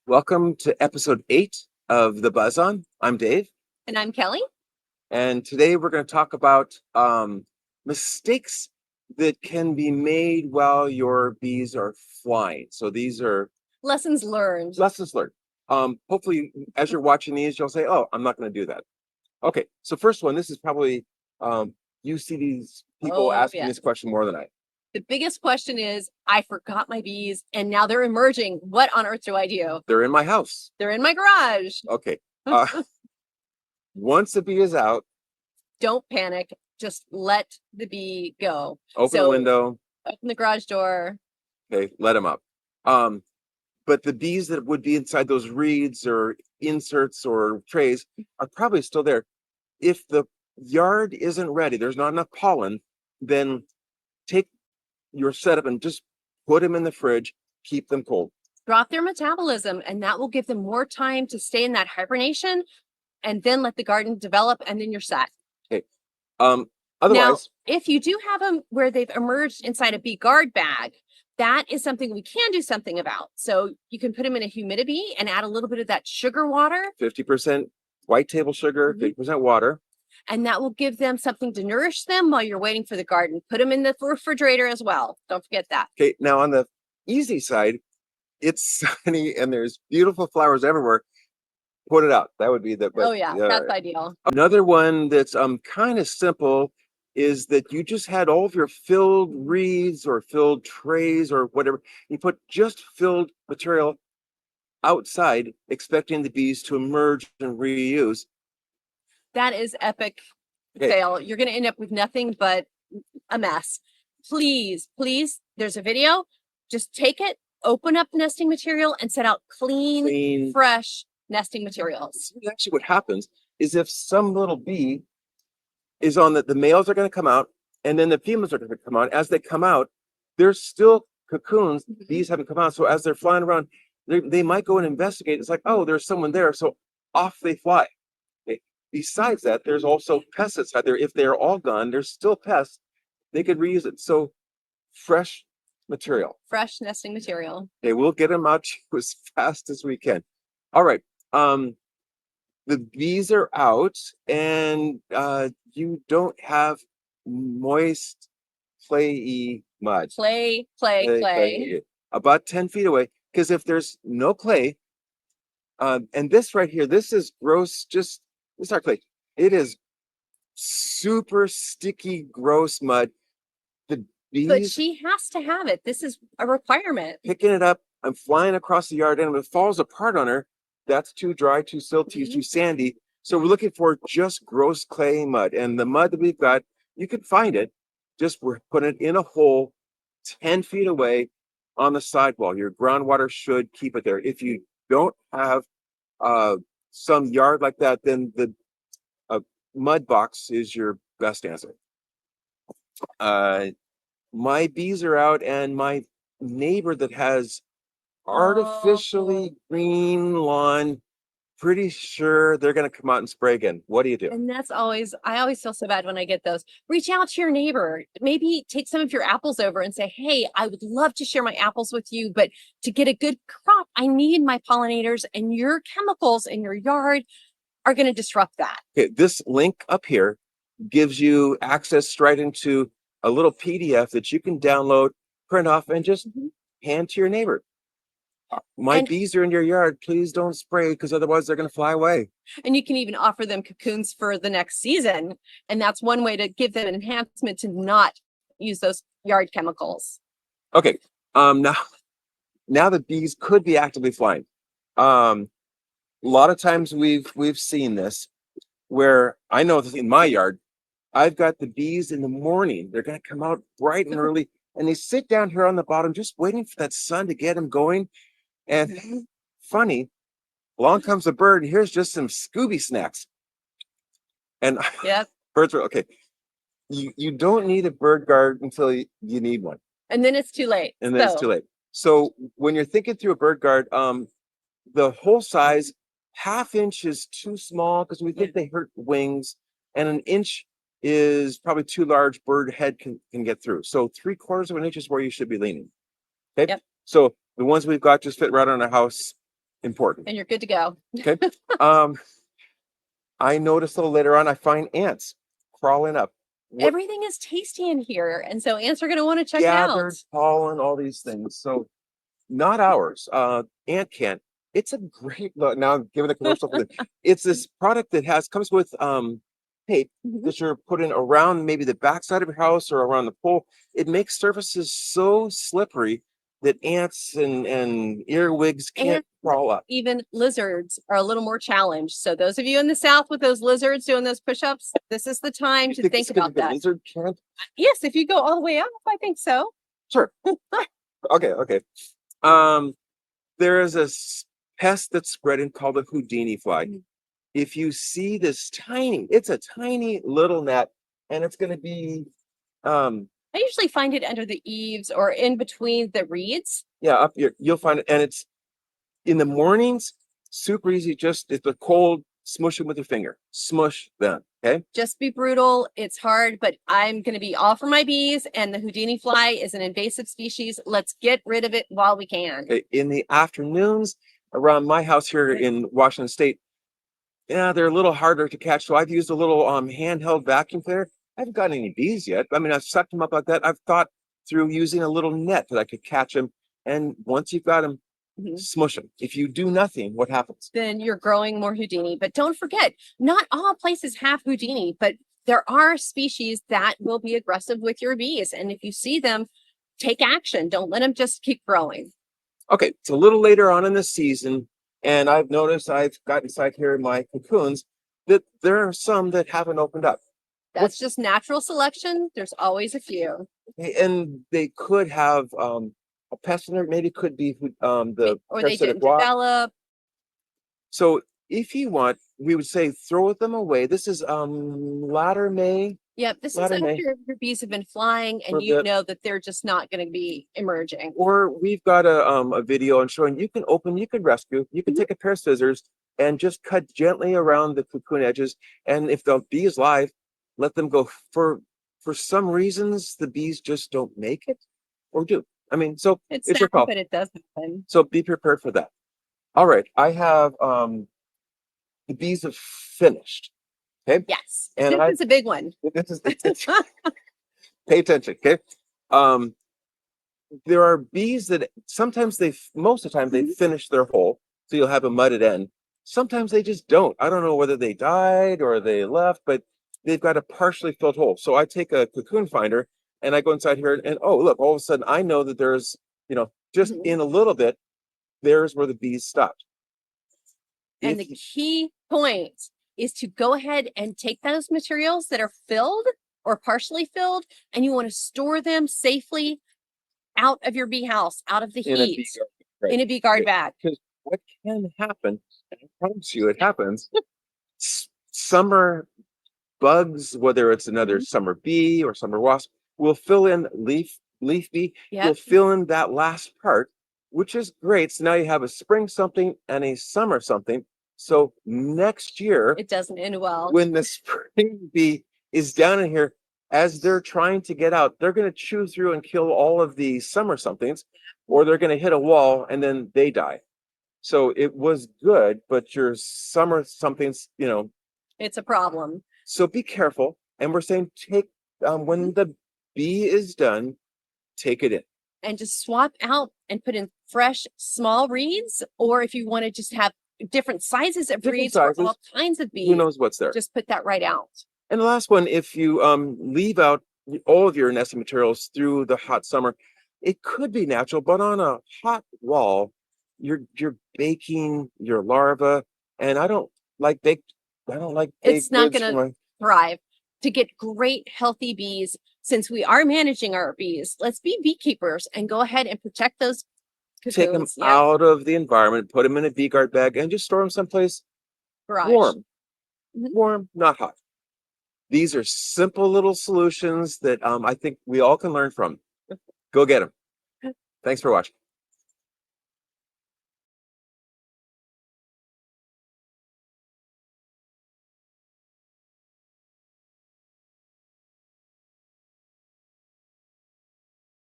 Welcome to episode 8 of The Buzz On. I'm Dave. And I'm Kelly. And today we're going to talk about mistakes that can be made while your bees are flying. So these are Lessons learned. lessons learned. Hopefully, as you're watching these, you'll say, oh, I'm not going to do that. Okay, so first one, this is probably, you see these people asking this question more than I. The biggest question is, I forgot my bees and now they're emerging. What on earth do I do? They're in my house. They're in my garage. Okay. Once the bee is out, don't panic. Just let the bee go. Open the window. Open the garage door. Okay, let them up. But the bees that would be inside those reeds or inserts or trays are probably still there. If the yard isn't ready, there's not enough pollen, then take your setup and just put them in the fridge, keep them cold. Drop their metabolism, and that will give them more time to stay in that hibernation, and then let the garden develop, and then you're set. Okay. Otherwise, now, if you do have them where they've emerged inside a bee guard bag, that is something we can do something about. So you can put them in a humidity and add a little bit of that sugar water. 50% white table sugar, 50% water. And that will give them something to nourish them while you're waiting for the garden. Put them in the refrigerator as well. Don't forget that. Okay, now on the easy side, it's sunny and there's beautiful flowers everywhere. Put it out. That would be the that's ideal. Another one that's kind of simple is that you just had all of your filled reeds or filled trays or whatever. You put just filled material outside, expecting the bees to emerge and reuse. That is epic fail. You're going to end up with nothing but a mess. Please, there's a video. Just take it, open up the nesting material, and set out clean, fresh nesting materials. Actually, what happens is if some little bee is on the males are going to come out, and then the females are going to come out. As they come out, there's still cocoons. Bees haven't come out. So as they're flying around, they might go and investigate. It's like, oh, there's someone there. So off they fly. Okay. Besides that, there's also pesticides there. If they're all gone, there's still pests. They could reuse it. So fresh material. Fresh nesting material. Okay, we'll get them out as fast as we can. All right. The bees are out, and you don't have moist, clayey mud. Clay. About 10 feet away, because if there's no clay, and this right here, this is gross, this is our clay. It is super sticky, gross mud. The bees... But she has to have it. This is a requirement. Picking it up, I'm flying across the yard, and if it falls apart on her, that's too dry, too silty, too sandy. So we're looking for just gross clay mud. And the mud that we've got, you can find it. Just we're putting it in a hole 10 feet away on the sidewall. Your groundwater should keep it there. If you don't have some yard like that, then the mud box is your best answer. My bees are out, and my neighbor that has artificially green lawn, pretty sure they're going to come out and spray again. What do you do? And I always feel so bad when I get those. Reach out to your neighbor. Maybe take some of your apples over and say, hey, I would love to share my apples with you, but to get a good crop, I need my pollinators, and your chemicals in your yard are going to disrupt that. Okay, this link up here gives you access straight into a little PDF that you can download, print off, and just hand to your neighbor. My bees are in your yard. Please don't spray, because otherwise they're going to fly away. And you can even offer them cocoons for the next season. And that's one way to give them an enhancement to not use those yard chemicals. Okay. Now the bees could be actively flying. A lot of times we've seen this where I know this in my yard. I've got the bees in the morning. They're going to come out bright and early, and they sit down here on the bottom just waiting for that sun to get them going. And funny, along comes a bird, and here's just some Scooby snacks. And birds are okay. You don't need a bird guard until you need one. And then it's too late. It's too late. So when you're thinking through a bird guard, the whole size, 1/2 inch is too small because we think they hurt wings, and 1 inch is probably too large. Bird head can get through. So 3/4 of an inch is where you should be leaning. Okay. Yep. So the ones we've got just fit right on our house. important. And you're good to go. Okay. I noticed a little later on, I find ants crawling up. What Everything is tasty in here. And so ants are going to want to check it out. gathered pollen, all these things. So not ours. Ant can't. It's a great look. Now I'm giving a commercial for it. It's this product that comes with tape Mhm. that you're putting around maybe the backside of your house or around the pole. It makes surfaces so slippery that ants and earwigs can't And crawl up. even lizards are a little more challenged. So those of you in the South with those lizards doing those push-ups, this is the time You to think think this could be about the that. lizard can't? Yes, if you go all the way up, I think so. Sure. Okay. There is a pest that's spreading called the Houdini fly. Mhm. If you see this it's a tiny little net, and it's going to be, I usually find it under the eaves or in between the reeds. yeah, up here. You'll find it, and it's in the mornings, super easy. Just if the cold, smush it with your finger, smush them. Okay. Just be brutal. It's hard, but I'm going to be all for my bees. And the Houdini fly is an invasive species. Let's get rid of it while we can. Okay. In the afternoons around my house here in Washington State, yeah, they're a little harder to catch. So I've used a little handheld vacuum cleaner. I haven't gotten any bees yet. I mean, I've sucked them up like that. I've thought through using a little net that I could catch them. And once you've got them, Mhm. smush them. If you do nothing, what happens? Then you're growing more Houdini. But don't forget, not all places have Houdini, but there are species that will be aggressive with your bees. And if you see them, take action. Don't let them just keep growing. Okay, it's a little later on in the season, and I've noticed I've got inside here in my cocoons that there are some that haven't opened up. That's just natural selection. There's always a few. And they could have a pest in there. Maybe it could be the Or they parasitic didn't wasp. develop. So if you want, we would say throw them away. This is latter May. Yep, this is Latter after May. your bees have been flying For a and you bit. know that they're just not going to be emerging. Or we've got a video on showing you can open, you can rescue, you can Mhm. take a pair of scissors and just cut gently around the cocoon edges. And if the bee is live, let them go. For some reasons, the bees just don't make it or do. I mean, so It's it's sad, your call. but it does happen. So be prepared for that. All right. I have the bees have finished. Okay. Yes, And this is a big one. this is pay attention. Okay. Um, there are bees that sometimes most of the time they Mhm. finish their hole, so you'll have a mudded end. Sometimes they just don't. I don't know whether they died or they left, but they've got a partially filled hole. So I take a cocoon finder and I go inside here and oh look, all of a sudden I know that there's, just Mhm. in a little bit, there's where the bees stopped. And If the key point is to go ahead and take those materials that are filled or partially filled, and you want to store them safely out of your bee house, out of the in a bee heat, garden, right? in a bee guard bag. Because what can happen, and I promise you it happens, summer bugs, whether it's another Mhm. summer bee or summer wasp, will fill in leaf bee, will Yep, fill in that last part, which is great. So now you have a spring something and a summer something. So next year, it doesn't end well. when the spring bee is down in here, as they're trying to get out, they're going to chew through and kill all of the summer somethings, or they're going to hit a wall and then they die. So it was good, but your summer somethings, It's a problem. so be careful. And we're saying take when the bee is done, take it in. And just swap out and put in fresh small reeds, or if you want to just have different sizes of Different reeds for sizes. all kinds of Who bees, knows what's there? just put that right out. And the last one, if you leave out all of your nesting materials through the hot summer, it could be natural, but on a hot wall, you're baking your larva. And I don't like It's baked not goods going for to thrive. To get great healthy bees, since we are managing our bees, let's be beekeepers and go ahead and protect those take them cocoons. Yeah, out of the environment, put them in a bee guard bag, and just store them someplace garage. warm. Mhm. Warm, not hot. These are simple little solutions that I think we all can learn from. Go get them. Thanks for watching.